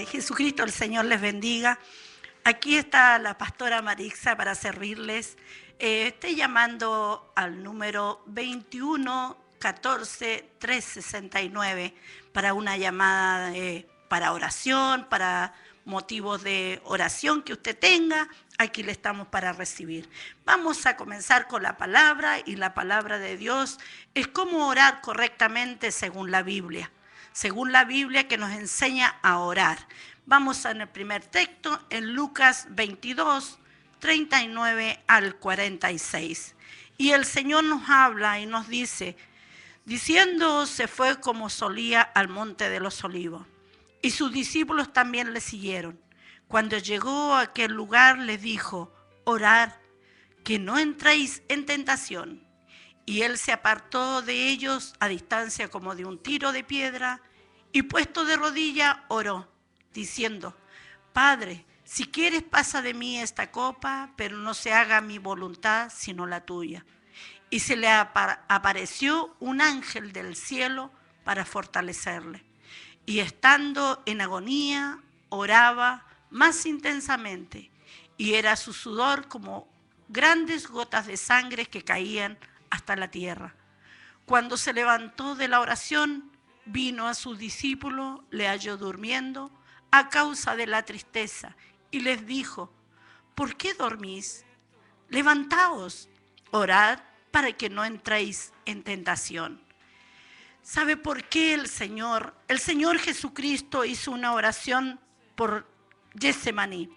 Jesucristo, el Señor les bendiga. Aquí está la pastora Marixa para servirles. Estoy llamando al número 21 14 369 para una llamada para oración, para motivos de oración que usted tenga. Aquí le estamos para recibir. Vamos a comenzar con la palabra, y la palabra de Dios es cómo orar correctamente según la Biblia que nos enseña a orar. Vamos en el primer texto, en Lucas 22, 39 al 46. Y el Señor nos habla y nos dice, diciendo, se fue como solía al monte de los olivos, y sus discípulos también le siguieron. Cuando llegó a aquel lugar, les dijo, orad, que no entréis en tentación. Y él se apartó de ellos a distancia como de un tiro de piedra, y puesto de rodilla oró, diciendo, Padre, si quieres pasa de mí esta copa, pero no se haga mi voluntad sino la tuya. Y se le apareció un ángel del cielo para fortalecerle. Y estando en agonía, oraba más intensamente, y era su sudor como grandes gotas de sangre que caían hasta la tierra. Cuando se levantó de la oración, vino a sus discípulos, le halló durmiendo a causa de la tristeza, y les dijo, ¿por qué dormís? Levantaos, orad para que no entréis en tentación. ¿Sabe por qué el Señor Jesucristo hizo una oración por Getsemaní?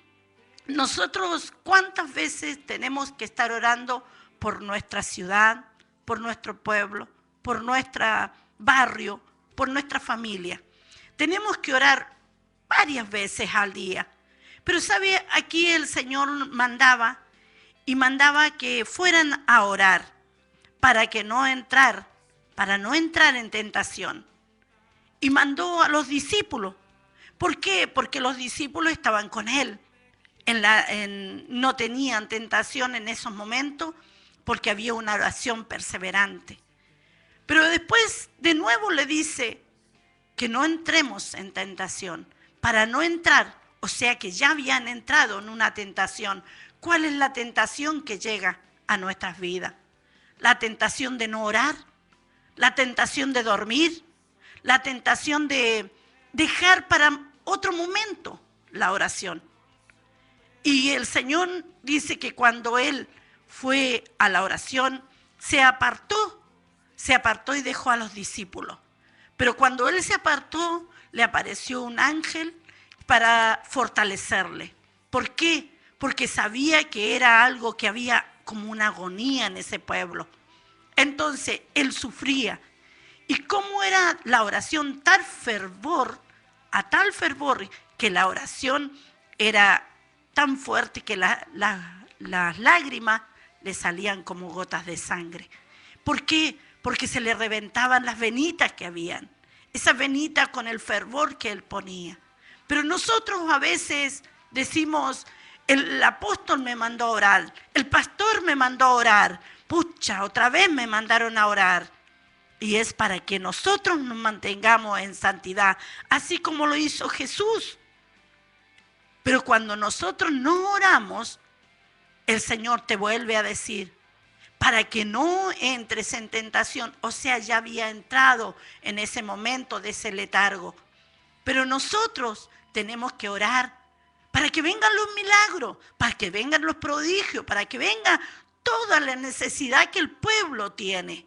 Nosotros, ¿cuántas veces tenemos que estar orando por nuestra ciudad, por nuestro pueblo, por nuestro barrio, por nuestra familia? Tenemos que orar varias veces al día. Pero ¿sabe? Aquí el Señor mandaba que fueran a orar para no entrar en tentación. Y mandó a los discípulos. ¿Por qué? Porque los discípulos estaban con él. No tenían tentación en esos momentos porque había una oración perseverante. Pero después de nuevo le dice que no entremos en tentación. Para no entrar, o sea que ya habían entrado en una tentación. ¿Cuál es la tentación que llega a nuestras vidas? La tentación de no orar, la tentación de dormir, la tentación de dejar para otro momento la oración. Y el Señor dice que cuando Él fue a la oración, se apartó y dejó a los discípulos. Pero cuando Él se apartó, le apareció un ángel para fortalecerle. ¿Por qué? Porque sabía que era algo que había como una agonía en ese pueblo. Entonces, Él sufría. ¿Y cómo era la oración? A tal fervor, que la oración era tan fuerte que las lágrimas le salían como gotas de sangre. ¿Por qué? Porque se le reventaban las venitas que habían. Esas venitas con el fervor que él ponía. Pero nosotros a veces decimos, el apóstol me mandó a orar, el pastor me mandó a orar, pucha, otra vez me mandaron a orar. Y es para que nosotros nos mantengamos en santidad, así como lo hizo Jesús. Pero cuando nosotros no oramos, el Señor te vuelve a decir, para que no entres en tentación. O sea, ya había entrado en ese momento de ese letargo. Pero nosotros tenemos que orar para que vengan los milagros, para que vengan los prodigios, para que venga toda la necesidad que el pueblo tiene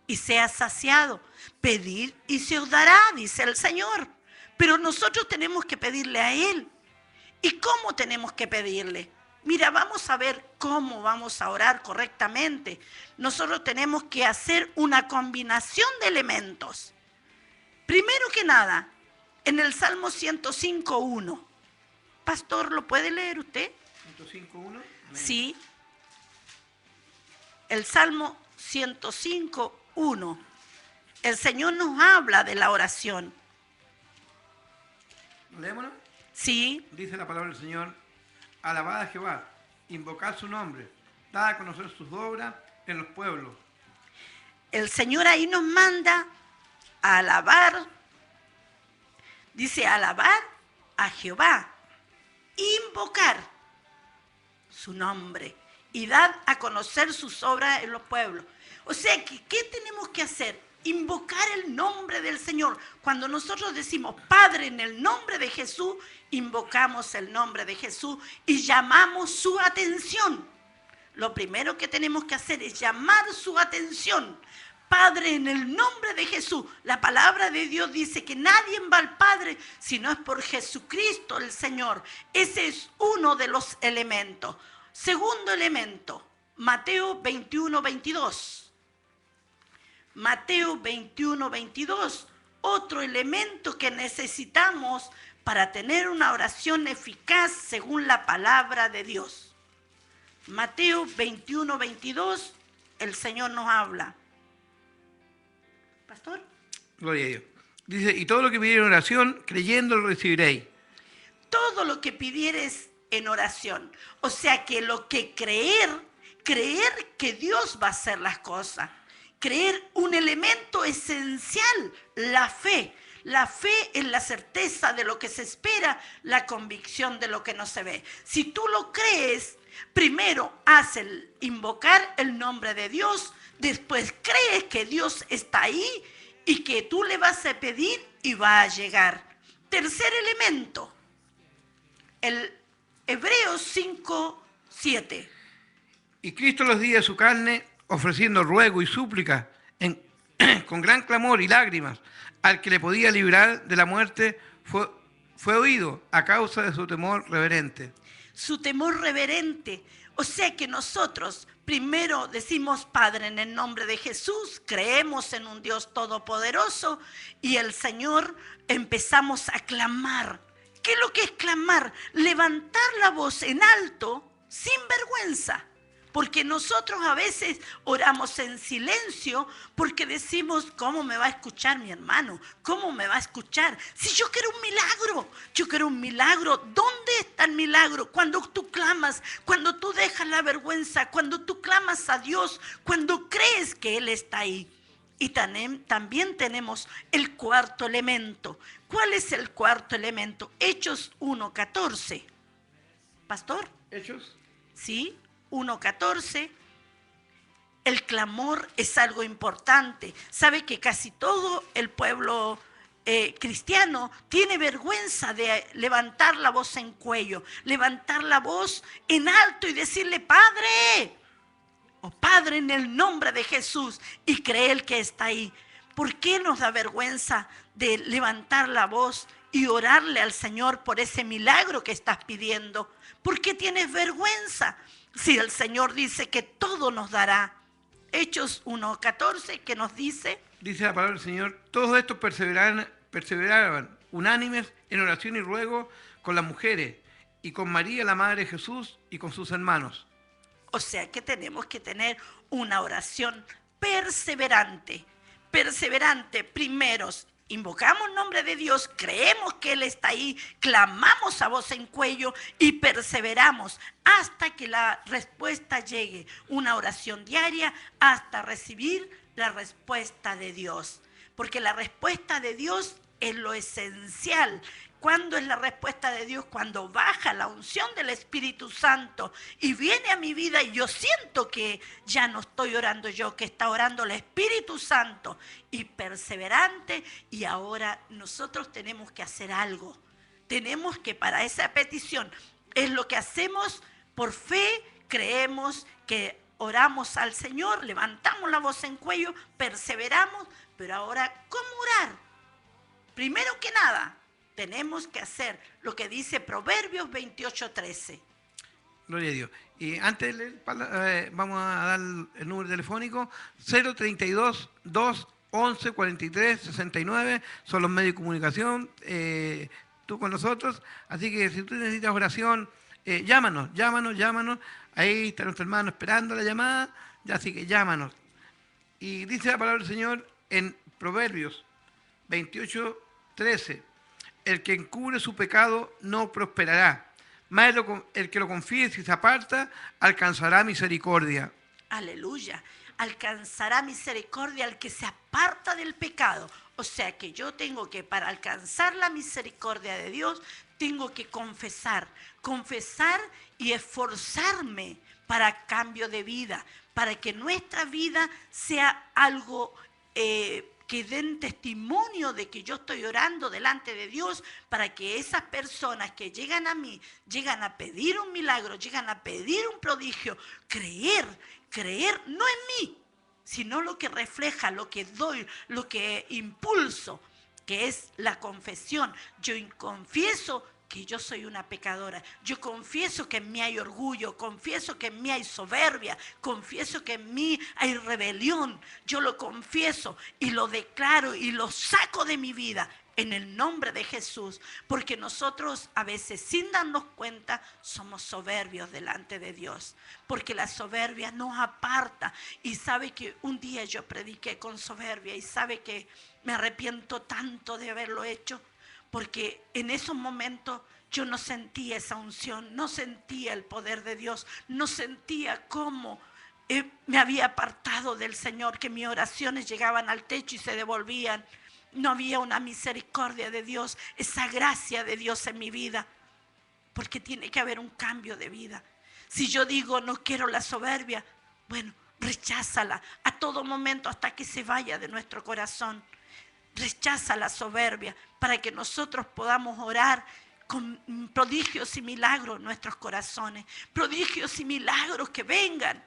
y sea saciado. Pedir y se os dará, dice el Señor. Pero nosotros tenemos que pedirle a Él. ¿Y cómo tenemos que pedirle? Mira, vamos a ver cómo vamos a orar correctamente. Nosotros tenemos que hacer una combinación de elementos. Primero que nada, en el Salmo 105.1. Pastor, ¿lo puede leer usted? 105.1. Sí. El Salmo 105.1. El Señor nos habla de la oración. ¿Leémoslo? Sí. Dice la palabra del Señor, alabad a Jehová, invocad su nombre, dad a conocer sus obras en los pueblos. El Señor ahí nos manda a alabar, dice alabar a Jehová, invocar su nombre y dar a conocer sus obras en los pueblos. O sea, ¿qué tenemos que hacer? Invocar el nombre del Señor. Cuando nosotros decimos, Padre, en el nombre de Jesús, invocamos el nombre de Jesús y llamamos su atención. Lo primero que tenemos que hacer es llamar su atención. Padre, en el nombre de Jesús. La palabra de Dios dice que nadie va al Padre si no es por Jesucristo el Señor. Ese es uno de los elementos. Segundo elemento, Mateo 21, 22. Mateo 21, 22. Otro elemento que necesitamos para tener una oración eficaz según la palabra de Dios. Mateo 21, 22, el Señor nos habla. ¿Pastor? Gloria a Dios. Dice, y todo lo que pidieron en oración, creyendo lo recibiréis. Todo lo que pidieres en oración. O sea que lo que creer que Dios va a hacer las cosas. Creer un elemento esencial, la fe. La fe es la certeza de lo que se espera, la convicción de lo que no se ve. Si tú lo crees, primero haz el invocar el nombre de Dios, después crees que Dios está ahí y que tú le vas a pedir y va a llegar. Tercer elemento, el Hebreos 5, 7. Y Cristo los días de su carne, ofreciendo ruego y súplica con gran clamor y lágrimas, al que le podía librar de la muerte, fue oído a causa de su temor reverente. Su temor reverente. O sea que nosotros primero decimos, Padre, en el nombre de Jesús, creemos en un Dios todopoderoso y el Señor empezamos a clamar. ¿Qué es lo que es clamar? Levantar la voz en alto sin vergüenza. Porque nosotros a veces oramos en silencio porque decimos, ¿cómo me va a escuchar mi hermano? ¿Cómo me va a escuchar? Si yo quiero un milagro, yo quiero un milagro. ¿Dónde está el milagro? Cuando tú clamas, cuando tú dejas la vergüenza, cuando tú clamas a Dios, cuando crees que Él está ahí. Y también tenemos el cuarto elemento. ¿Cuál es el cuarto elemento? Hechos 1:14. ¿Pastor? ¿Hechos? Sí. 1:14, el clamor es algo importante. Sabe que casi todo el pueblo cristiano tiene vergüenza de levantar la voz en cuello, levantar la voz en alto y decirle, Padre, o Padre en el nombre de Jesús, y creer que está ahí. ¿Por qué nos da vergüenza de levantar la voz y orarle al Señor por ese milagro que estás pidiendo? ¿Por qué tienes vergüenza? Si el Señor dice que todo nos dará. Hechos 1:14, que nos dice. Dice la palabra del Señor, todos estos perseveraban unánimes en oración y ruego con las mujeres y con María, la Madre de Jesús, y con sus hermanos. O sea que tenemos que tener una oración perseverante. Perseverante, primeros. Invocamos el nombre de Dios, creemos que Él está ahí, clamamos a voz en cuello y perseveramos hasta que la respuesta llegue. Una oración diaria hasta recibir la respuesta de Dios. Porque la respuesta de Dios es lo esencial. ¿Cuándo es la respuesta de Dios? Cuando baja la unción del Espíritu Santo y viene a mi vida y yo siento que ya no estoy orando yo, que está orando el Espíritu Santo y perseverante. Y ahora nosotros tenemos que hacer algo. Tenemos que para esa petición, es lo que hacemos por fe, creemos que oramos al Señor, levantamos la voz en cuello, perseveramos, pero ahora, ¿cómo orar? Primero que nada, tenemos que hacer lo que dice Proverbios 28:13. Gloria a Dios. Y antes de leer, vamos a dar el número telefónico, 032 211 43 69, son los medios de comunicación, tú con nosotros. Así que si tú necesitas oración, llámanos. Ahí está nuestro hermano esperando la llamada, así que llámanos. Y dice la palabra del Señor en Proverbios 28:13. El que encubre su pecado no prosperará, mas el que lo confiese y se aparta alcanzará misericordia. Aleluya, alcanzará misericordia al que se aparta del pecado. O sea que yo tengo que, para alcanzar la misericordia de Dios, tengo que confesar y esforzarme para cambio de vida, para que nuestra vida sea algo que den testimonio de que yo estoy orando delante de Dios, para que esas personas que llegan a mí, llegan a pedir un milagro, llegan a pedir un prodigio, creer no en mí, sino lo que refleja, lo que doy, lo que impulso, que es la confesión. Yo confieso que yo soy una pecadora. Yo confieso que en mí hay orgullo, confieso que en mí hay soberbia, confieso que en mí hay rebelión. Yo lo confieso y lo declaro y lo saco de mi vida en el nombre de Jesús, porque nosotros a veces sin darnos cuenta somos soberbios delante de Dios, porque la soberbia nos aparta. Y sabe que un día yo prediqué con soberbia y sabe que me arrepiento tanto de haberlo hecho, porque en esos momentos yo no sentía esa unción, no sentía el poder de Dios, no sentía cómo me había apartado del Señor, que mis oraciones llegaban al techo y se devolvían. No había una misericordia de Dios, esa gracia de Dios en mi vida, porque tiene que haber un cambio de vida. Si yo digo no quiero la soberbia, bueno, recházala a todo momento hasta que se vaya de nuestro corazón. Rechaza la soberbia para que nosotros podamos orar con prodigios y milagros en nuestros corazones. Prodigios y milagros que vengan,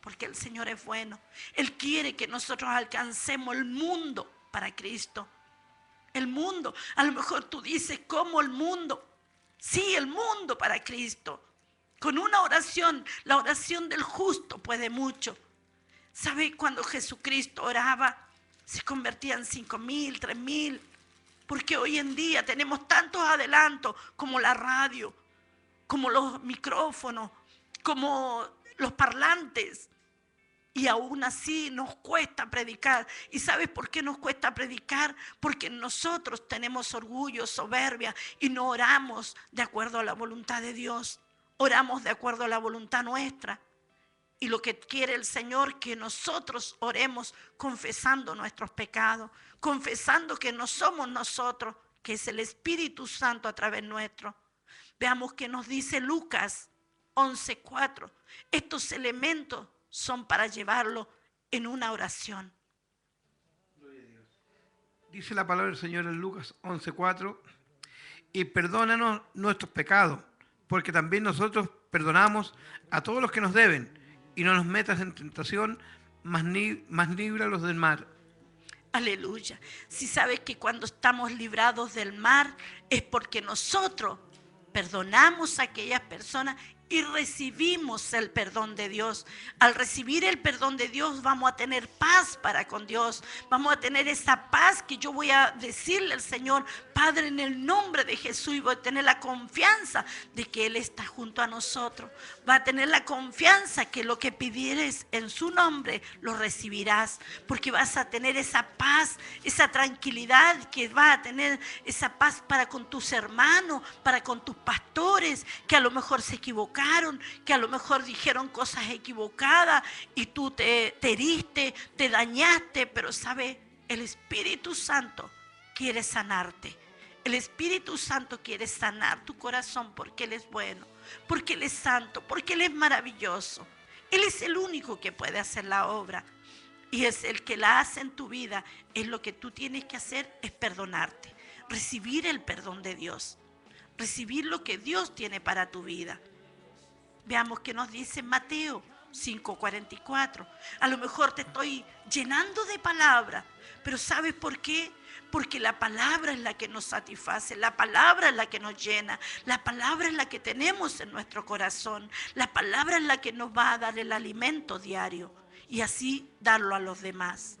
porque el Señor es bueno. Él quiere que nosotros alcancemos el mundo para Cristo. El mundo, a lo mejor tú dices, ¿cómo el mundo? Sí, el mundo para Cristo. Con una oración, la oración del justo puede mucho. ¿Sabe? Cuando Jesucristo oraba, se convertían 5,000, 3,000. Porque hoy en día tenemos tantos adelantos como la radio, como los micrófonos, como los parlantes. Y aún así nos cuesta predicar. ¿Y sabes por qué nos cuesta predicar? Porque nosotros tenemos orgullo, soberbia y no oramos de acuerdo a la voluntad de Dios. Oramos de acuerdo a la voluntad nuestra. Y lo que quiere el Señor, que nosotros oremos confesando nuestros pecados, confesando que no somos nosotros, que es el Espíritu Santo a través nuestro. Veamos qué nos dice Lucas 11:4. Estos elementos son para llevarlo en una oración. Dice la palabra del Señor en Lucas 11:4, y perdónanos nuestros pecados, porque también nosotros perdonamos a todos los que nos deben, y no nos metas en tentación, mas líbralos del mal. Aleluya. Si sabes que cuando estamos librados del mal es porque nosotros perdonamos a aquellas personas y recibimos el perdón de Dios. Al recibir el perdón de Dios vamos a tener paz para con Dios. Vamos a tener esa paz que yo voy a decirle al Señor, Padre, en el nombre de Jesús, y voy a tener la confianza de que Él está junto a nosotros. Va a tener la confianza que lo que pidieres en su nombre lo recibirás, porque vas a tener esa paz, esa tranquilidad, que vas a tener esa paz para con tus hermanos, para con tus pastores, que a lo mejor se equivocaron, que a lo mejor dijeron cosas equivocadas y tú te heriste, te dañaste, pero sabe, el Espíritu Santo quiere sanarte. El Espíritu Santo quiere sanar tu corazón, porque Él es bueno, porque Él es santo, porque Él es maravilloso. Él es el único que puede hacer la obra y es el que la hace en tu vida. Es lo que tú tienes que hacer, es perdonarte, recibir el perdón de Dios, recibir lo que Dios tiene para tu vida. Veamos qué nos dice Mateo 5:44. A lo mejor te estoy llenando de palabras, pero ¿sabes por qué? Porque la palabra es la que nos satisface, la palabra es la que nos llena, la palabra es la que tenemos en nuestro corazón, la palabra es la que nos va a dar el alimento diario y así darlo a los demás.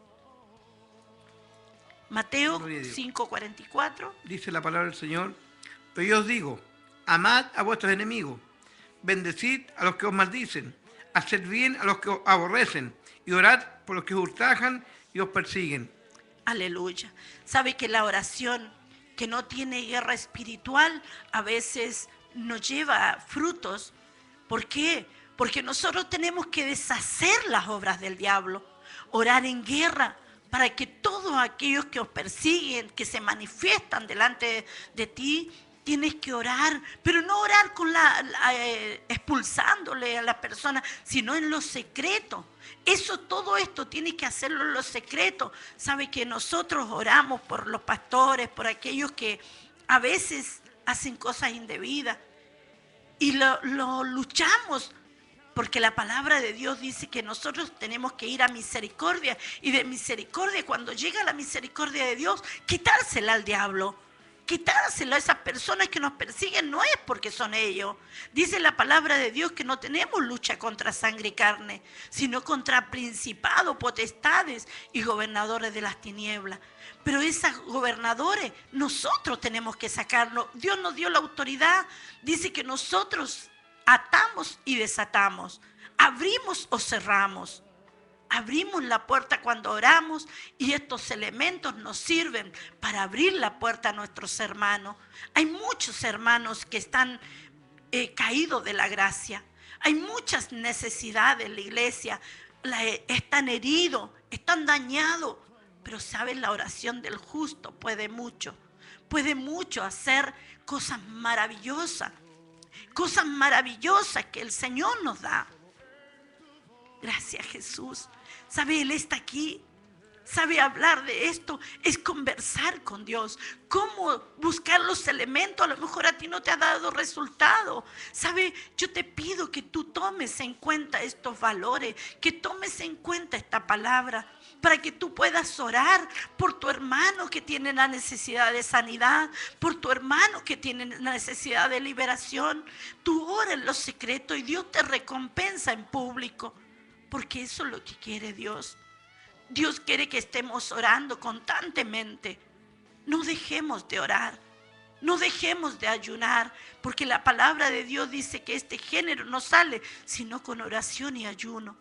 Mateo 5:44. Dice la palabra del Señor, pero yo os digo, amad a vuestros enemigos, bendecid a los que os maldicen, haced bien a los que os aborrecen y orad por los que os ultrajan y os persiguen. Aleluya. ¿Sabe que la oración que no tiene guerra espiritual a veces nos lleva frutos? ¿Por qué? Porque nosotros tenemos que deshacer las obras del diablo, orar en guerra para que todos aquellos que os persiguen, que se manifiestan delante de ti, tienes que orar, pero no orar con expulsándole a la persona, sino en lo secreto. Todo esto tiene que hacerlo en lo secreto. Sabe que nosotros oramos por los pastores, por aquellos que a veces hacen cosas indebidas y lo luchamos. Porque la palabra de Dios dice que nosotros tenemos que ir a misericordia. Y de misericordia, cuando llega la misericordia de Dios, quitársela al diablo. Quitársela a esas personas que nos persiguen, no es porque son ellos. Dice la palabra de Dios que no tenemos lucha contra sangre y carne, sino contra principados, potestades y gobernadores de las tinieblas. Pero esos gobernadores, nosotros tenemos que sacarlo. Dios nos dio la autoridad. Dice que nosotros atamos y desatamos, abrimos o cerramos. Abrimos la puerta cuando oramos y estos elementos nos sirven para abrir la puerta a nuestros hermanos. Hay muchos hermanos que están caídos de la gracia. Hay muchas necesidades en la iglesia. Están heridos, están dañados. Pero saben, la oración del justo puede mucho. Puede mucho hacer cosas maravillosas. Cosas maravillosas que el Señor nos da. Gracias, Jesús. ¿Sabe? Él está aquí. ¿Sabe? Hablar de esto es conversar con Dios. ¿Cómo buscar los elementos? A lo mejor a ti no te ha dado resultado. ¿Sabe? Yo te pido que tú tomes en cuenta estos valores, que tomes en cuenta esta palabra, para que tú puedas orar por tu hermano que tiene la necesidad de sanidad, por tu hermano que tiene la necesidad de liberación. Tú ora en lo secreto y Dios te recompensa en público, porque eso es lo que quiere Dios. Dios quiere que estemos orando constantemente. No dejemos de orar, no dejemos de ayunar, porque la palabra de Dios dice que este género no sale sino con oración y ayuno.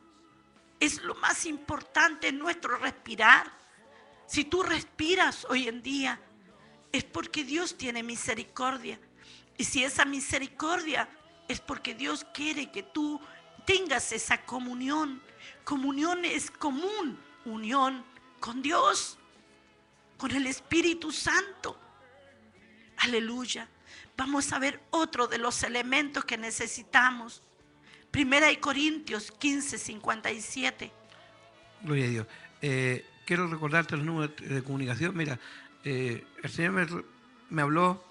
Es lo más importante en nuestro respirar. Si tú respiras hoy en día, es porque Dios tiene misericordia. Y si esa misericordia es porque Dios quiere que tú tengas esa comunión. Comunión es común, unión con Dios, con el Espíritu Santo. Aleluya. Vamos a ver otro de los elementos que necesitamos. Primera de Corintios 15, 57. Gloria a Dios. Quiero recordarte los números de comunicación. Mira, el Señor me habló,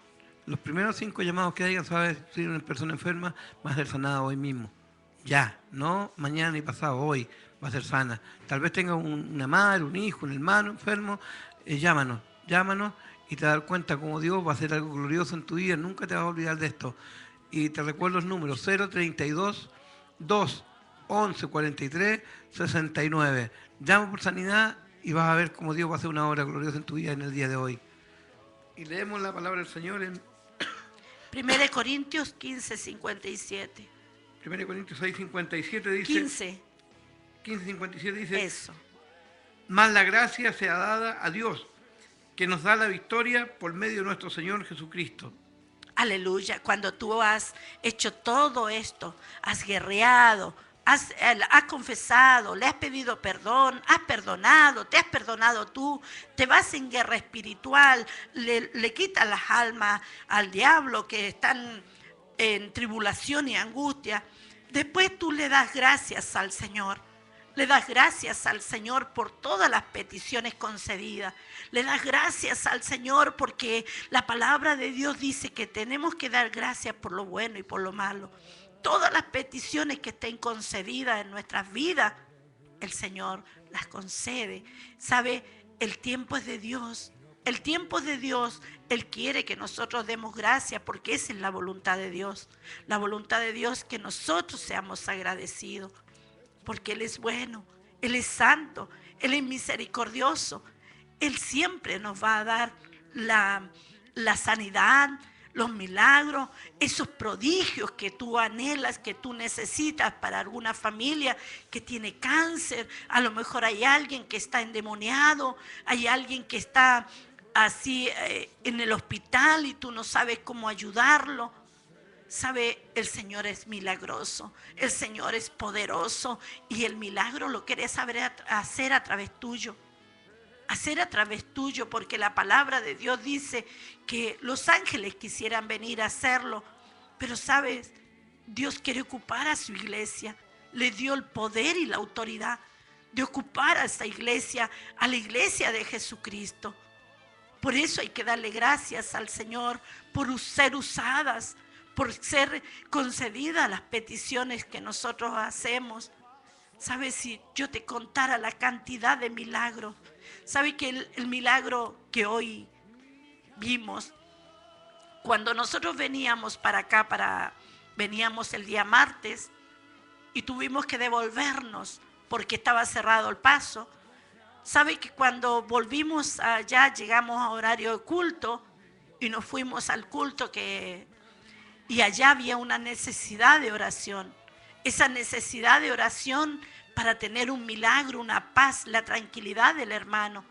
los primeros 5 llamados que hayan, sabes, si una persona enferma, va a ser sanada hoy mismo. Ya, no mañana ni pasado, hoy va a ser sana. Tal vez tenga una madre, un hijo, un hermano enfermo, llámanos y te das cuenta cómo Dios va a hacer algo glorioso en tu vida. Nunca te vas a olvidar de esto. Y te recuerdo los números: 032 2 11 43 69. Llama por sanidad y vas a ver cómo Dios va a hacer una obra gloriosa en tu vida en el día de hoy. Y leemos la palabra del Señor en 1 Corintios 15, 57. 1 Corintios 6, 57 dice... 15, 57 dice... Eso. Mas la gracia sea dada a Dios, que nos da la victoria por medio de nuestro Señor Jesucristo. Aleluya. Cuando tú has hecho todo esto, has guerreado, has confesado, le has pedido perdón, has perdonado, te has perdonado tú, te vas en guerra espiritual, le quitas las almas al diablo que están en tribulación y angustia. Después tú le das gracias al Señor. Le das gracias al Señor por todas las peticiones concedidas. Le das gracias al Señor porque la palabra de Dios dice que tenemos que dar gracias por lo bueno y por lo malo. Todas las peticiones que estén concedidas en nuestras vidas, el Señor las concede. ¿Sabe? El tiempo es de Dios. El tiempo es de Dios. Él quiere que nosotros demos gracias porque esa es la voluntad de Dios. La voluntad de Dios es que nosotros seamos agradecidos. Porque Él es bueno, Él es santo, Él es misericordioso. Él siempre nos va a dar la sanidad, los milagros, esos prodigios que tú anhelas, que tú necesitas para alguna familia que tiene cáncer. A lo mejor hay alguien que está endemoniado, hay alguien que está así en el hospital y tú no sabes cómo ayudarlo. ¿Sabe? El Señor es milagroso, el Señor es poderoso y el milagro lo quiere saber hacer a través tuyo. hacer a través tuyo, porque la palabra de Dios dice que los ángeles quisieran venir a hacerlo, pero sabes, Dios quiere ocupar a su iglesia, le dio el poder y la autoridad de ocupar a esta iglesia, a la iglesia de Jesucristo. Por eso hay que darle gracias al Señor por ser usadas, por ser concedidas las peticiones que nosotros hacemos. ¿Sabes? Si yo te contara la cantidad de milagros, ¿sabes que el milagro que hoy vimos, cuando nosotros veníamos para acá, veníamos el día martes y tuvimos que devolvernos porque estaba cerrado el paso? ¿Sabe que cuando volvimos allá, llegamos a horario de culto y nos fuimos al culto y allá había una necesidad de oración? Esa necesidad de oración para tener un milagro, una paz, la tranquilidad del hermano.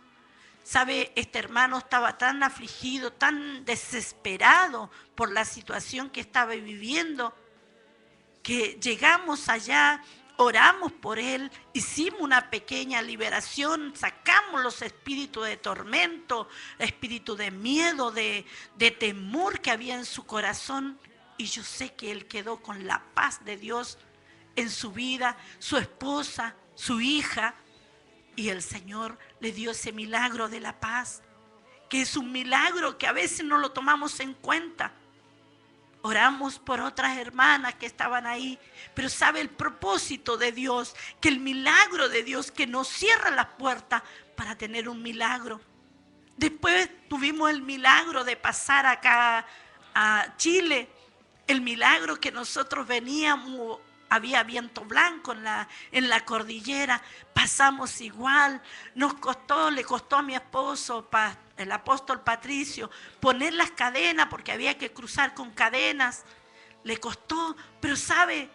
¿Sabe? Este hermano estaba tan afligido, tan desesperado por la situación que estaba viviendo, que llegamos allá, oramos por él, hicimos una pequeña liberación, sacamos los espíritus de tormento, espíritu de miedo, de temor que había en su corazón. Y yo sé que él quedó con la paz de Dios en su vida, su esposa, su hija. Y el Señor le dio ese milagro de la paz, que es un milagro que a veces no lo tomamos en cuenta. Oramos por otras hermanas que estaban ahí, pero sabe el propósito de Dios, que el milagro de Dios que nos cierra las puertas para tener un milagro. Después tuvimos el milagro de pasar acá a Chile, el milagro que nosotros veníamos, había viento blanco en la cordillera, pasamos igual, le costó a mi esposo, el apóstol Patricio, poner las cadenas porque había que cruzar con cadenas, le costó, pero sabe,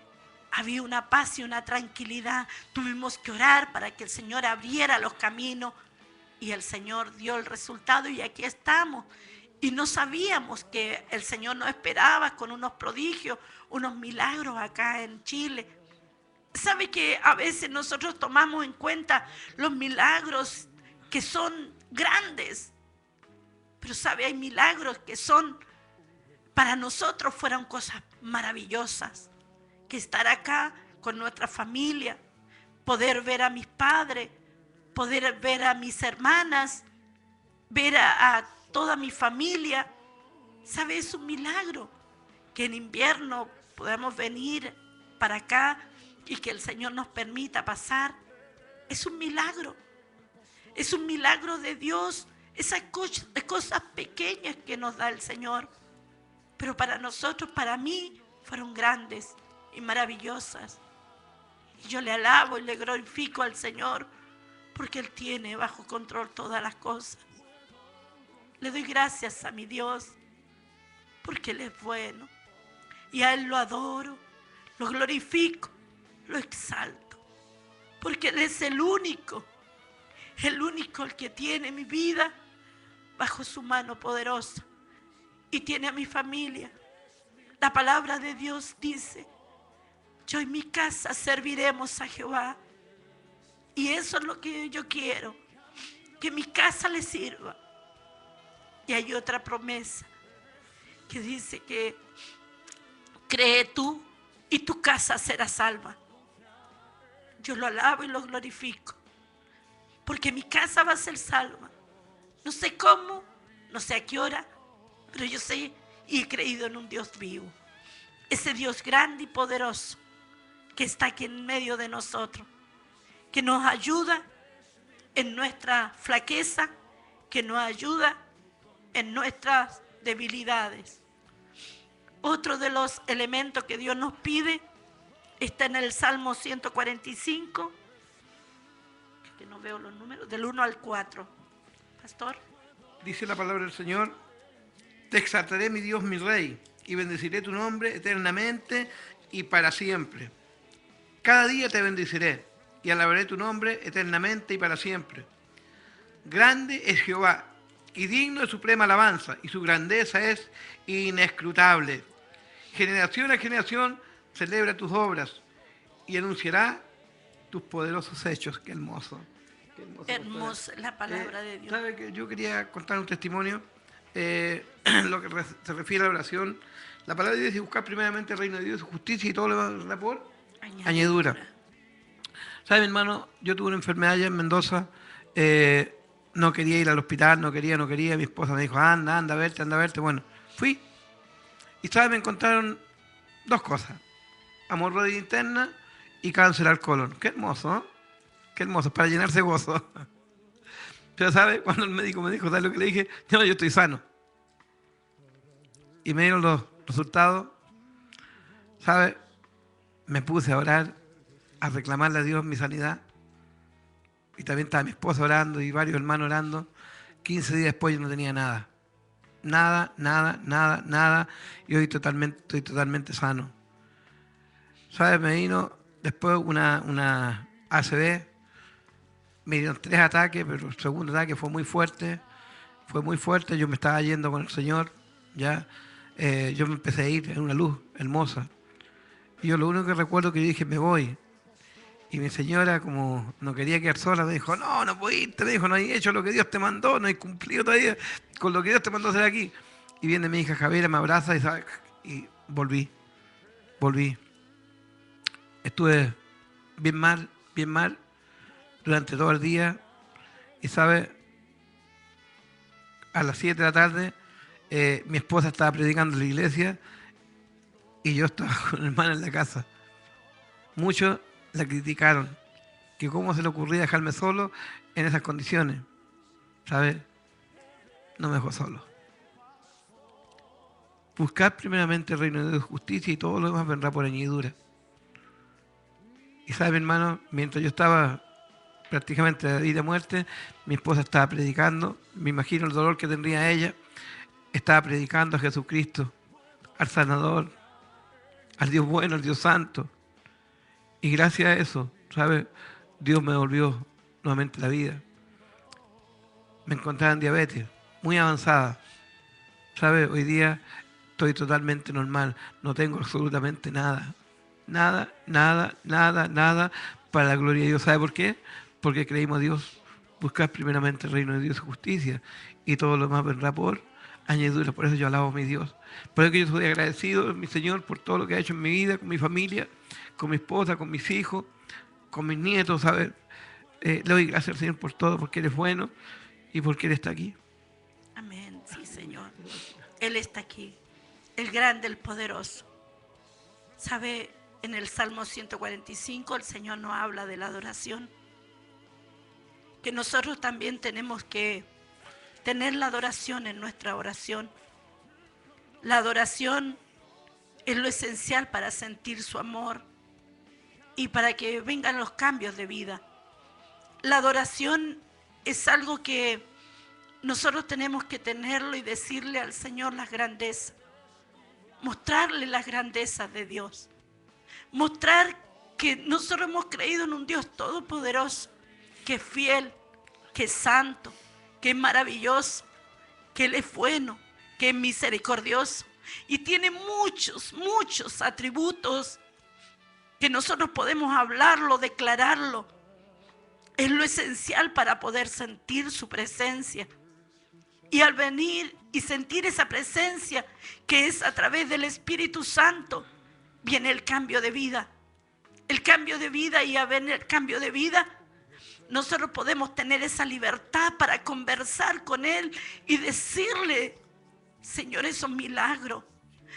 había una paz y una tranquilidad. Tuvimos que orar para que el Señor abriera los caminos y el Señor dio el resultado y aquí estamos. Y no sabíamos que el Señor nos esperaba con unos prodigios, unos milagros acá en Chile. ¿Sabe que a veces nosotros tomamos en cuenta los milagros que son grandes? Pero sabe, hay milagros que son, para nosotros fueron cosas maravillosas. Que estar acá con nuestra familia, poder ver a mis padres, poder ver a mis hermanas, ver a toda mi familia. ¿Sabe? Es un milagro que en invierno podamos venir para acá y que el Señor nos permita pasar. Es un milagro. Es un milagro de Dios. Esas cosas pequeñas que nos da el Señor. Pero para nosotros, para mí, fueron grandes y maravillosas. Y yo le alabo y le glorifico al Señor porque Él tiene bajo control todas las cosas. Le doy gracias a mi Dios porque Él es bueno. Y a Él lo adoro, lo glorifico, lo exalto. Porque Él es el único el que tiene mi vida bajo su mano poderosa. Y tiene a mi familia. La palabra de Dios dice, yo en mi casa serviremos a Jehová. Y eso es lo que yo quiero, que mi casa le sirva. Y hay otra promesa que dice que cree tú y tu casa será salva. Yo lo alabo y lo glorifico, porque mi casa va a ser salva. No sé cómo, no sé a qué hora, pero yo sé y he creído en un Dios vivo. Ese Dios grande y poderoso que está aquí en medio de nosotros, que nos ayuda en nuestra flaqueza, que nos ayuda en nuestras debilidades. Otro de los elementos que Dios nos pide está en el Salmo 145, que no veo los números, del 1 al 4. Pastor. Dice la palabra del Señor, te exaltaré mi Dios, mi Rey, y bendeciré tu nombre eternamente y para siempre. Cada día te bendeciré y alabaré tu nombre eternamente y para siempre. Grande es Jehová y digno de suprema alabanza, y su grandeza es inescrutable. Generación a generación celebra tus obras y anunciará tus poderosos hechos. Qué hermoso. Qué hermoso, Hermosa la palabra de Dios. ¿Sabe que yo quería contar un testimonio? Lo que se refiere a la oración. La palabra de Dios dice buscar primeramente el reino de Dios, su justicia y todo lo demás vendrá por añadidura. ¿Sabe, mi hermano? Yo tuve una enfermedad allá en Mendoza. No quería ir al hospital, no quería. Mi esposa me dijo, anda a verte. Bueno, fui. Y, ¿sabe? Me encontraron dos cosas. Hemorroide interna y cáncer al colon. Qué hermoso, ¿no? Qué hermoso, para llenarse de gozo. Pero, ¿sabe? Cuando el médico me dijo, ¿sabes lo que le dije? Yo estoy sano. Y me dieron los resultados. ¿Sabe? Me puse a orar, a reclamarle a Dios mi sanidad. Y también estaba mi esposa orando y varios hermanos orando. 15 días después yo no tenía nada. Nada. Y hoy estoy totalmente sano. ¿Sabes? Me vino después una ACV. Me dieron 3 ataques, pero el segundo ataque fue muy fuerte. Yo me estaba yendo con el Señor. Ya. Yo me empecé a ir en una luz hermosa. Y yo lo único que recuerdo que yo dije, me voy. Y mi señora, como no quería quedar sola, me dijo, no puedes irte. Me dijo, no has hecho lo que Dios te mandó, no has cumplido todavía con lo que Dios te mandó hacer aquí. Y viene mi hija Javiera, me abraza y volví. Estuve bien mal, durante todo el día. Y, ¿sabe? A las 7 de la tarde, mi esposa estaba predicando en la iglesia y yo estaba con mi hermana en la casa. Muchos la criticaron, que cómo se le ocurría dejarme solo en esas condiciones. ¿Sabes? No me dejó solo. Buscar primeramente el reino de Dios, justicia y todo lo demás vendrá por añadidura. Y, ¿sabe, mi hermano? Mientras yo estaba prácticamente de vida a muerte, mi esposa estaba predicando. Me imagino el dolor que tendría ella. Estaba predicando a Jesucristo, al sanador, al Dios bueno, al Dios santo. Y gracias a eso, ¿sabe? Dios me devolvió nuevamente la vida. Me encontraba en diabetes, muy avanzada. ¿Sabe? Hoy día estoy totalmente normal. No tengo absolutamente nada. Nada, para la gloria de Dios. ¿Sabe por qué? Porque creímos a Dios. Buscar primeramente el reino de Dios y justicia. Y todo lo demás vendrá por añadidura. Por eso yo alabo a mi Dios. Por eso que yo soy agradecido, mi Señor, por todo lo que ha hecho en mi vida, con mi familia, con mi esposa, con mis hijos, con mis nietos. ¿Sabe? Le doy gracias al Señor por todo, porque Él es bueno y porque Él está aquí. Amén, sí, Señor. Él está aquí, el grande, el poderoso. ¿Sabe? En el Salmo 145 el Señor nos habla de la adoración. Que nosotros también tenemos que tener la adoración en nuestra oración. La adoración es lo esencial para sentir su amor y para que vengan los cambios de vida. La adoración es algo que nosotros tenemos que tenerlo y decirle al Señor las grandezas. Mostrarle las grandezas de Dios. Mostrar que nosotros hemos creído en un Dios todopoderoso, que es fiel, que es santo, que es maravilloso, que Él es bueno, que es misericordioso y tiene muchos atributos que nosotros podemos hablarlo, declararlo. Es lo esencial para poder sentir su presencia. Y al venir y sentir esa presencia, que es a través del Espíritu Santo, viene el cambio de vida. El cambio de vida, y a ver el cambio de vida, nosotros podemos tener esa libertad para conversar con Él y decirle, Señor, esos milagros.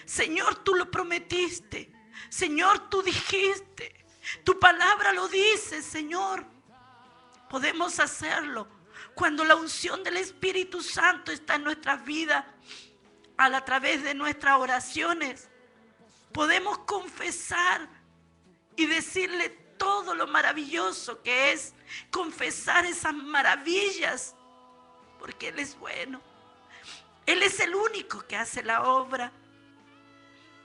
Señor, tú lo prometiste. Señor, tú dijiste. Tu palabra lo dice, Señor. Podemos hacerlo cuando la unción del Espíritu Santo está en nuestras vidas, a través de nuestras oraciones. Podemos confesar y decirle todo lo maravilloso que es, confesar esas maravillas, porque Él es bueno. Él es el único que hace la obra.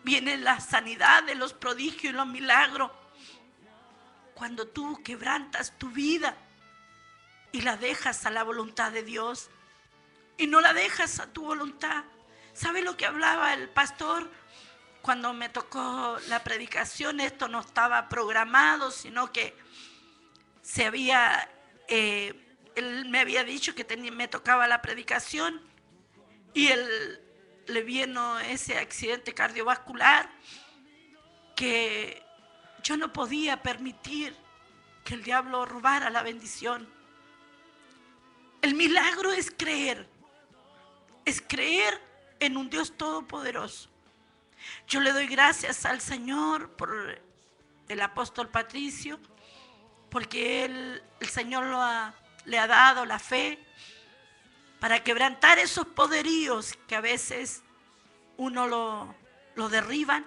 Viene la sanidad de los prodigios y los milagros cuando tú quebrantas tu vida y la dejas a la voluntad de Dios y no la dejas a tu voluntad. ¿Sabe lo que hablaba el pastor? Cuando me tocó la predicación, esto no estaba programado, sino que se había Él me había dicho que me tocaba la predicación y él le vino ese accidente cardiovascular que yo no podía permitir que el diablo robara la bendición. El milagro es creer en un Dios todopoderoso. Yo le doy gracias al Señor por el apóstol Patricio, porque el Señor le ha dado la fe para quebrantar esos poderíos que a veces uno lo derriban.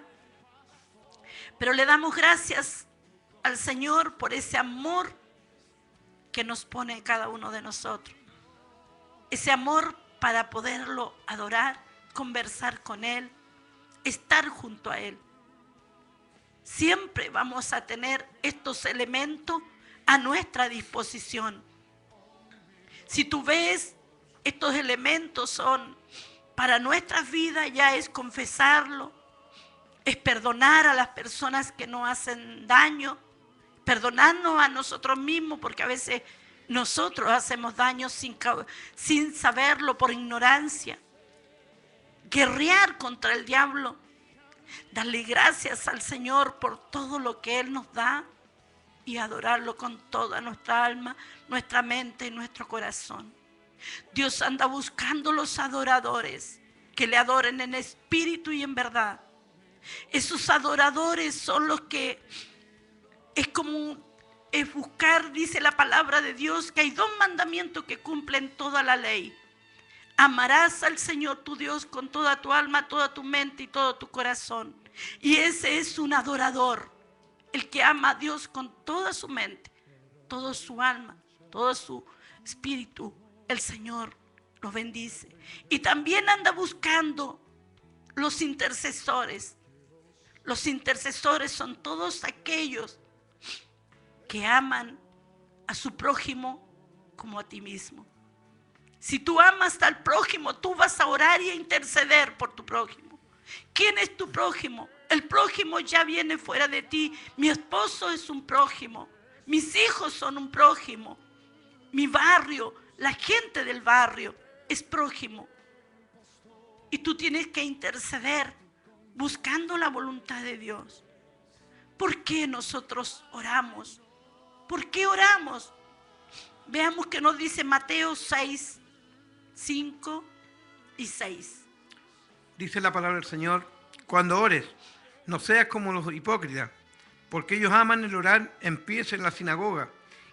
Pero le damos gracias al Señor por ese amor que nos pone en cada uno de nosotros. Ese amor para poderlo adorar, conversar con Él, estar junto a Él. Siempre vamos a tener estos elementos a nuestra disposición. Si tú ves, estos elementos son para nuestras vidas, ya es confesarlo, es perdonar a las personas que nos hacen daño, perdonarnos a nosotros mismos, porque a veces nosotros hacemos daño sin saberlo, por ignorancia. Guerrear contra el diablo, darle gracias al Señor por todo lo que Él nos da y adorarlo con toda nuestra alma, nuestra mente y nuestro corazón. Dios anda buscando los adoradores que le adoren en espíritu y en verdad. Esos adoradores son los que es buscar, dice la palabra de Dios, que hay 2 mandamientos que cumplen toda la ley. Amarás al Señor tu Dios con toda tu alma, toda tu mente y todo tu corazón. Y ese es un adorador, el que ama a Dios con toda su mente, toda su alma, todo su espíritu. El Señor los bendice. Y también anda buscando los intercesores. Los intercesores son todos aquellos que aman a su prójimo como a ti mismo. Si tú amas al prójimo, tú vas a orar y a interceder por tu prójimo. ¿Quién es tu prójimo? El prójimo ya viene fuera de ti. Mi esposo es un prójimo. Mis hijos son un prójimo. Mi barrio, la gente del barrio es prójimo. Y tú tienes que interceder buscando la voluntad de Dios. ¿Por qué nosotros oramos? ¿Por qué oramos? Veamos que nos dice Mateo 6, 5 y 6. Dice la palabra del Señor: cuando ores, no seas como los hipócritas, porque ellos aman el orar en pies en la sinagoga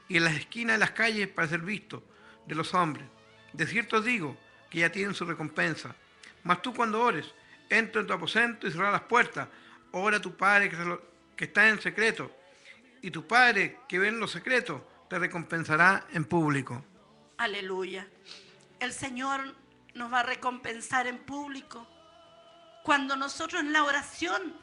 y en las esquinas de las calles para ser vistos de los hombres. De cierto os digo que ya tienen su recompensa. Mas tú, cuando ores, entra en tu aposento y cierra las puertas. Ora a tu Padre que está en secreto, y tu Padre que ve en lo secreto te recompensará en público. Aleluya. El Señor nos va a recompensar en público cuando nosotros en la oración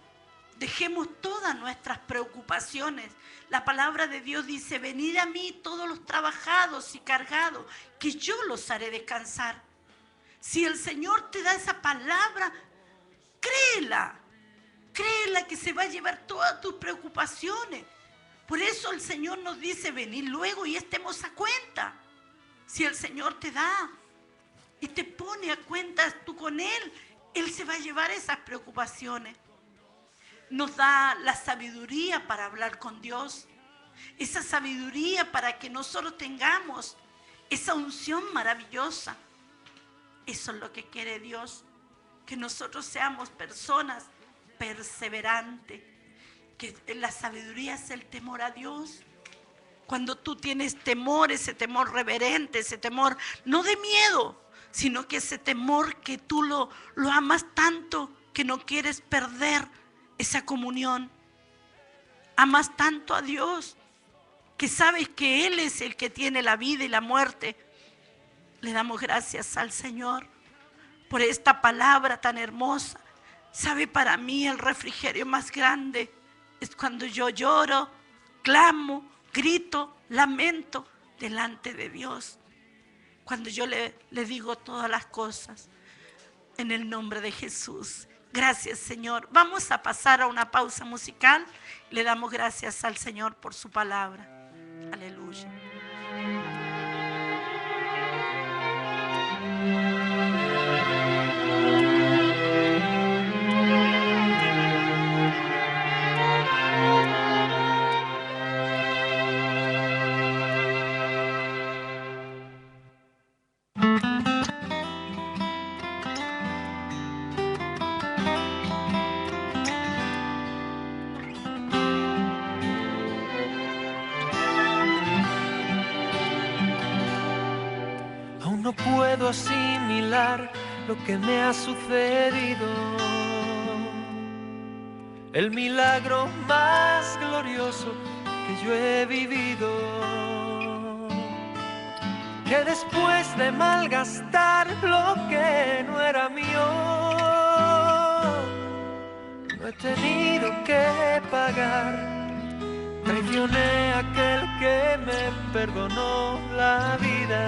dejemos todas nuestras preocupaciones. La palabra de Dios dice: venid a mí todos los trabajados y cargados, que yo los haré descansar. Si el Señor te da esa palabra, créela que se va a llevar todas tus preocupaciones. Por eso el Señor nos dice: venid luego y estemos a cuenta. Si el Señor te da y te pone a cuenta tú con Él, Él se va a llevar esas preocupaciones. Nos da la sabiduría para hablar con Dios, esa sabiduría para que nosotros tengamos esa unción maravillosa. Eso es lo que quiere Dios, que nosotros seamos personas perseverantes, que la sabiduría es el temor a Dios. Cuando tú tienes temor, ese temor reverente, ese temor no de miedo, sino que ese temor que tú lo amas tanto que no quieres perder esa comunión. Amas tanto a Dios que sabes que Él es el que tiene la vida y la muerte. Le damos gracias al Señor por esta palabra tan hermosa. Sabe, para mí el refrigerio más grande es cuando yo lloro, clamo, grito, lamento delante de Dios. Cuando yo le digo todas las cosas en el nombre de Jesús. Gracias, Señor. Vamos a pasar a una pausa musical. Le damos gracias al Señor por su palabra. Aleluya. no puedo asimilar lo que me ha sucedido. El milagro más glorioso que yo he vivido, que después de malgastar lo que no era mío, no he tenido que pagar. Traicioné a aquel que me perdonó la vida.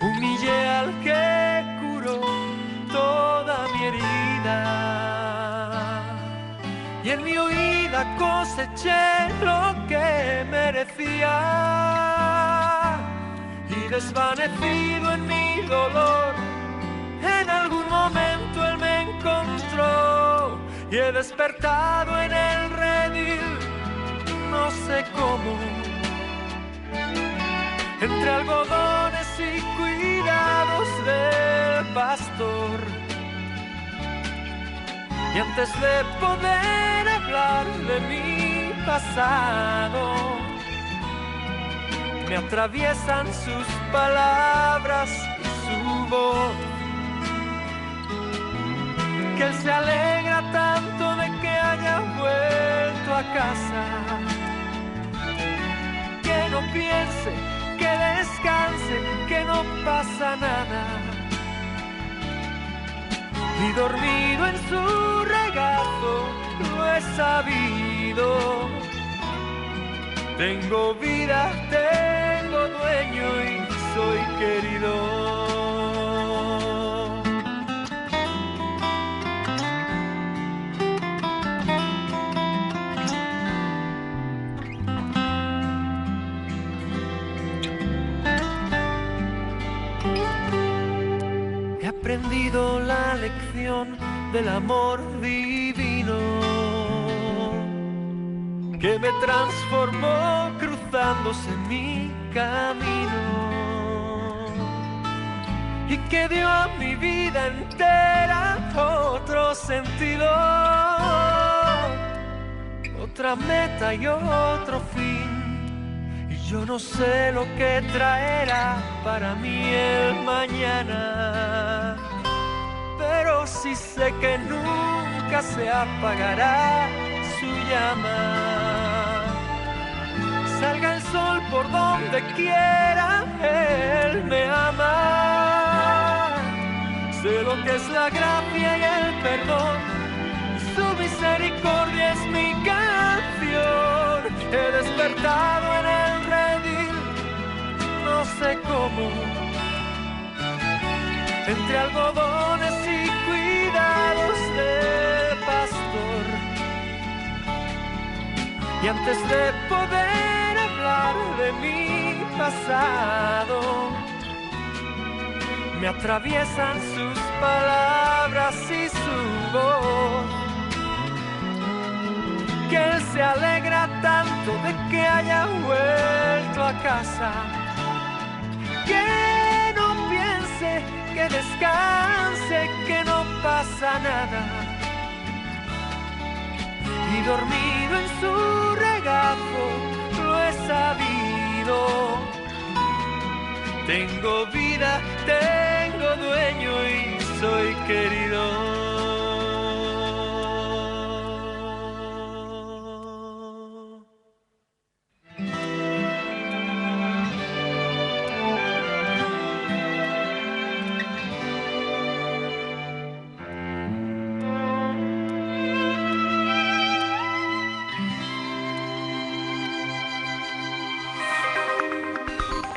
Humillé al que curó toda mi herida. Y en mi huida coseché lo que merecía. Y desvanecido en mi dolor, en algún momento Él me encontró. Y he despertado en el redil, no sé cómo, entre algodones y cuidados del pastor. Y antes de poder hablar de mi pasado, me atraviesan sus palabras y su voz. Que Él se alegra tanto de que haya vuelto a casa, que no piense, que descanse, que no pasa nada. Y dormido en su regazo lo he sabido. Tengo vida, tengo dueño y soy querido. He aprendido la lección del amor divino que me transformó cruzándose mi camino y que dio a mi vida entera otro sentido, otra meta y otro fin. Y yo no sé lo que traerá para mí el mañana, pero sí sé que nunca se apagará su llama. Salga el sol por donde quiera, Él me ama. Sé lo que es la gracia y el perdón, su misericordia es mi canción. He despertado en el redil, no sé cómo, entre algodones y cuidados del pastor. Y antes de poder hablar de mi pasado, me atraviesan sus palabras y su voz. Que Él se alegra tanto de que haya vuelto a casa, que no piense, que descanse, que no pasa nada. Y dormido en su regazo lo he sabido. Tengo vida, tengo dueño y soy querido.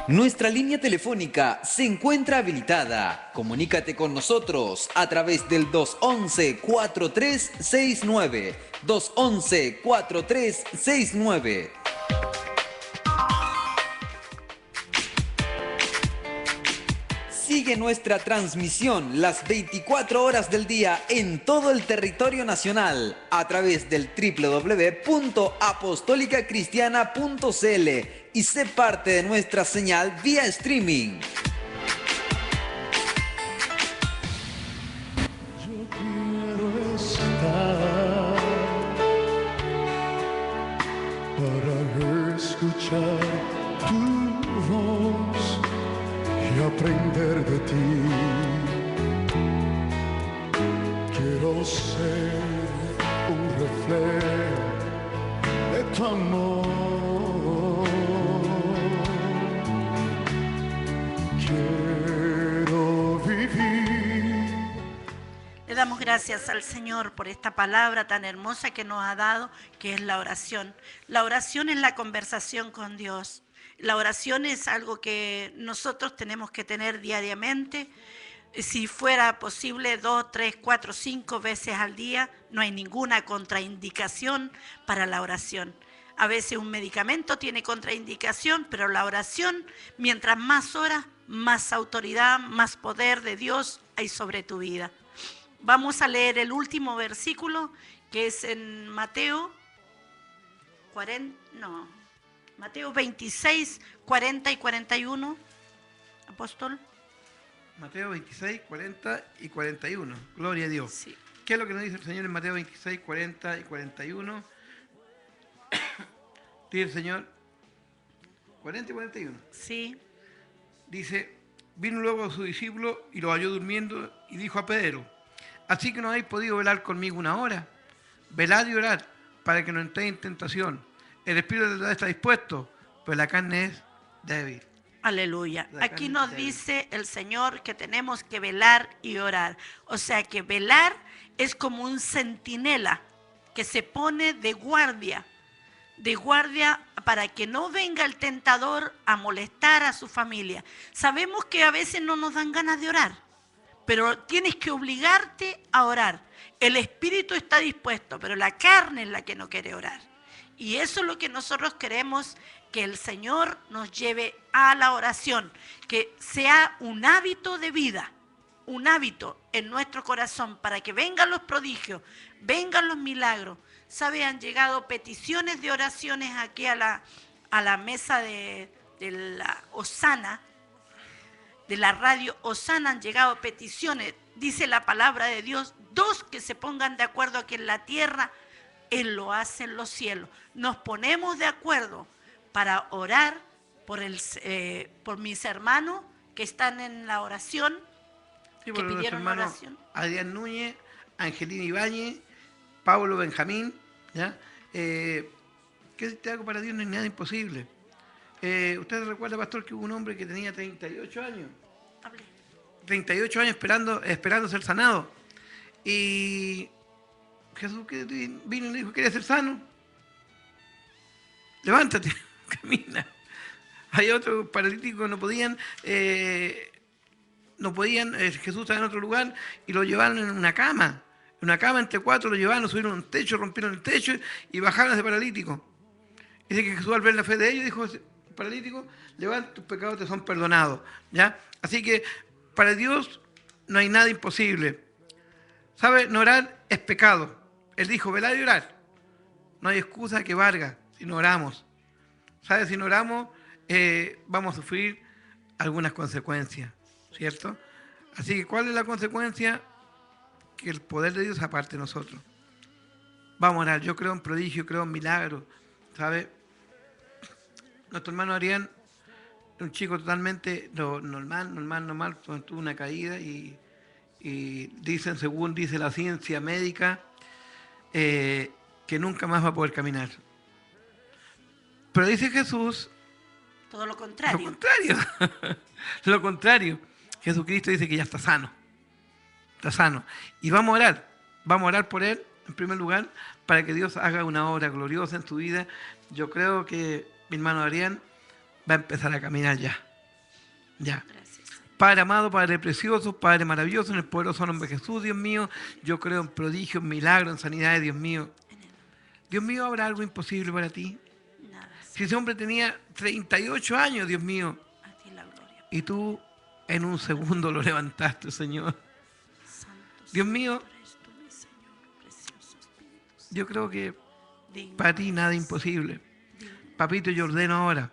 Nuestra línea telefónica se encuentra habilitada. Comunícate con nosotros a través del 211-4369. 211-4369. Sigue nuestra transmisión las 24 horas del día en todo el territorio nacional a través del www.apostolicacristiana.cl y sé parte de nuestra señal vía streaming. Yo quiero estar para escuchar tu voz. aprender de ti. Quiero ser un reflejo de tu amor. Quiero vivir. Le damos gracias al Señor por esta palabra tan hermosa que nos ha dado, que es la oración. La oración es la conversación con Dios. La oración es algo que nosotros tenemos que tener diariamente. Si fuera posible 2, 3, 4, 5 veces al día, no hay ninguna contraindicación para la oración. A veces un medicamento tiene contraindicación, pero la oración, mientras más horas, más autoridad, más poder de Dios hay sobre tu vida. Vamos a leer el último versículo, que es en Mateo 26, 40 y 41. Apóstol. Mateo 26, 40 y 41. Gloria a Dios. Sí. ¿Qué es lo que nos dice el Señor en Mateo 26, 40 y 41? Dice el Señor, 40 y 41. Sí. Dice, vino luego a su discípulo y lo halló durmiendo y dijo a Pedro, así que no habéis podido velar conmigo una hora. Velad y orad para que no entréis en tentación. El espíritu de verdad está dispuesto, pero la carne es débil. Aleluya. La Aquí carne nos débil. dice el Señor que tenemos que velar y orar. O sea que velar es como un centinela que se pone de guardia para que no venga el tentador a molestar a su familia. Sabemos que a veces no nos dan ganas de orar, pero tienes que obligarte a orar. El espíritu está dispuesto, pero la carne es la que no quiere orar. Y eso es lo que nosotros queremos, que el Señor nos lleve a la oración, que sea un hábito de vida, un hábito en nuestro corazón, para que vengan los prodigios, vengan los milagros. ¿Sabe? Han llegado peticiones de oraciones aquí a la mesa de la Osana, de la radio Osana, han llegado peticiones. Dice la palabra de Dios, 2 que se pongan de acuerdo aquí en la tierra, Él lo hace en los cielos. Nos ponemos de acuerdo para orar por mis hermanos que están en la oración, Sí, que por los pidieron hermanos oración. Adrián Núñez, Angelina Ibáñez, Pablo Benjamín, ¿ya? ¿Qué te hago para Dios? No hay nada imposible. ¿Usted recuerda, pastor, que hubo un hombre que tenía 38 años? Hable. 38 años esperando ser sanado. Y Jesús vino y le dijo, ¿quieres ser sano? Levántate, camina. Hay otros paralíticos que no podían, Jesús estaba en otro lugar y lo llevaron en una cama. En una cama entre 4 lo llevaron, lo subieron a un techo, rompieron el techo y bajaron a ese paralítico. Dice que Jesús, al ver la fe de ellos, dijo, paralítico, levanta, tus pecados te son perdonados. ¿Ya? Así que para Dios no hay nada imposible. ¿Sabe? No orar es pecado. Él dijo, velad y orar. No hay excusa que valga si no oramos. ¿Sabe? Si no oramos, vamos a sufrir algunas consecuencias, ¿cierto? Así que, ¿cuál es la consecuencia? Que el poder de Dios aparte de nosotros. Vamos a orar. Yo creo en prodigio, creo en milagros, ¿sabe? Nuestro hermano Arián, un chico totalmente normal, tuvo una caída y dicen, según dice la ciencia médica, que nunca más va a poder caminar. Pero dice Jesús, Todo lo contrario. lo contrario. Lo contrario. Jesucristo dice que ya está sano. Está sano. Y vamos a orar por él, en primer lugar, para que Dios haga una obra gloriosa en su vida. Yo creo que mi hermano Adrián va a empezar a caminar ya. Ya. Gracias. Padre amado, Padre precioso, Padre maravilloso, en el poderoso nombre de Jesús, Dios mío, yo creo en prodigios, milagros, en sanidades, Dios mío. Dios mío, ¿habrá algo imposible para ti? Nada. Si ese hombre tenía 38 años, Dios mío, A ti la gloria. y tú en un segundo lo levantaste, Señor. Santo Dios mío, eres tú, mi Señor, precioso Espíritu Santo. yo creo que Digno para ti nada eres, imposible. digno. Papito, yo ordeno ahora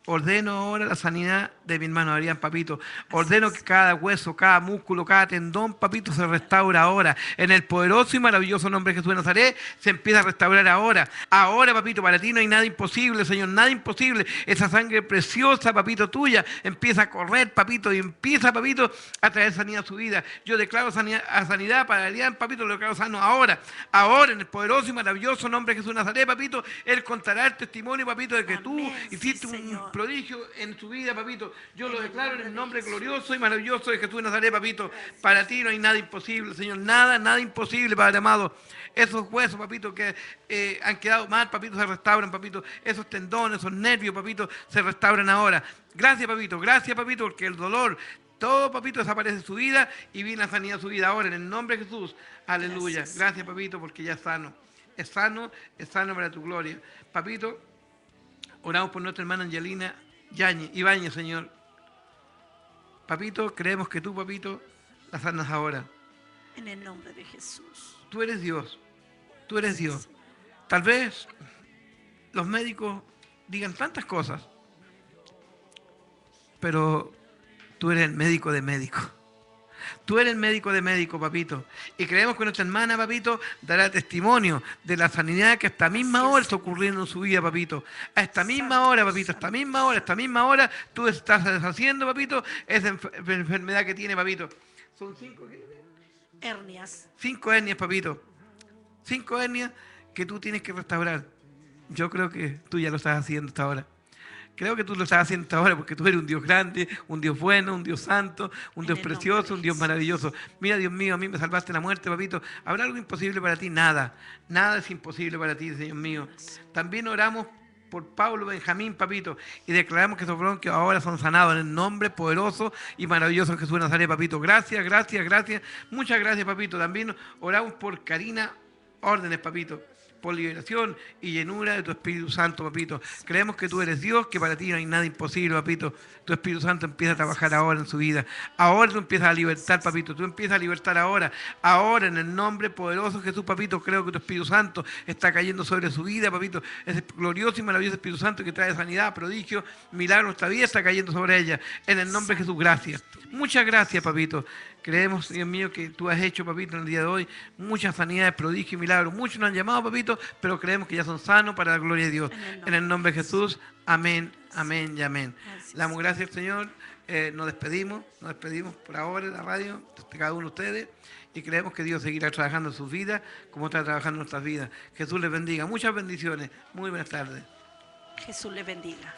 ordeno ahora la sanidad de mi hermano Adrián, papito. Ordeno que cada hueso, cada músculo, cada tendón, papito, se restaura ahora. En el poderoso y maravilloso nombre de Jesús de Nazaret, se empieza a restaurar ahora. Ahora, papito, para ti no hay nada imposible, Señor, nada imposible. Esa sangre preciosa, papito, tuya, empieza a correr, papito, y empieza, papito, a traer sanidad a su vida. Yo declaro sanidad para Adrián, papito, lo declaro sano ahora. Ahora, en el poderoso y maravilloso nombre de Jesús de Nazaret, papito, él contará el testimonio, papito, de que Amén, tú hiciste sí, un Señor. prodigio en su vida, papito. Yo lo declaro en el nombre glorioso y maravilloso de Jesús de Nazaret, papito. Para ti no hay nada imposible, Señor. Nada imposible, Padre amado. Esos huesos, papito, que han quedado mal, papito, se restauran, papito. Esos tendones, esos nervios, papito, se restauran ahora. Gracias, papito, porque el dolor, todo, papito, desaparece de su vida y viene la sanidad a su vida ahora, en el nombre de Jesús. Aleluya. Gracias, papito, porque ya es sano. Es sano para tu gloria. Papito, oramos por nuestra hermana Angelina Ibáñez, Señor. Papito, creemos que tú, papito, la sanas ahora. En el nombre de Jesús. Tú eres Dios. Tú eres Dios. Tal vez los médicos digan tantas cosas, pero tú eres el médico de médicos. Tú eres el médico de médicos, papito. Y creemos que nuestra hermana, papito, dará testimonio de la sanidad que a esta misma hora está ocurriendo en su vida, papito. A esta misma hora, papito, a esta misma hora, tú estás deshaciendo, papito, esa enfermedad que tiene, papito. Son 5 Hernias. 5 hernias, papito. 5 hernias que tú tienes que restaurar. Yo creo que tú ya lo estás haciendo hasta ahora. Creo que tú lo estás haciendo hasta ahora porque tú eres un Dios grande, un Dios bueno, un Dios santo, un Dios precioso, un Dios maravilloso. Mira, Dios mío, a mí me salvaste la muerte, papito. ¿Habrá algo imposible para ti? Nada. Nada es imposible para ti, Señor mío. También oramos por Pablo Benjamín, papito, y declaramos que esos bronquios ahora son sanados en el nombre poderoso y maravilloso de Jesús de Nazaret, papito. Gracias. Muchas gracias, papito. También oramos por Karina Órdenes, papito, por liberación y llenura de tu Espíritu Santo, papito. Creemos que tú eres Dios, que para ti no hay nada imposible, papito. Tu Espíritu Santo empieza a trabajar ahora en su vida. Ahora tú empiezas a libertar, papito. Tú empiezas a libertar ahora. Ahora, en el nombre poderoso de Jesús, papito, creo que tu Espíritu Santo está cayendo sobre su vida, papito. Ese glorioso y maravilloso Espíritu Santo que trae sanidad, prodigio, milagro en nuestra vida, está cayendo sobre ella. En el nombre de Jesús, gracias. Muchas gracias, papito. Creemos, Dios mío, que tú has hecho, papito, en el día de hoy muchas sanidades, prodigios y milagros. Muchos nos han llamado, papito, pero creemos que ya son sanos para la gloria de Dios. En el nombre de Jesús, amén, amén y amén. Le damos gracias al Señor. Nos despedimos por ahora en la radio, de cada uno de ustedes, y creemos que Dios seguirá trabajando en sus vidas como está trabajando en nuestras vidas. Jesús les bendiga. Muchas bendiciones. Muy buenas tardes. Jesús les bendiga.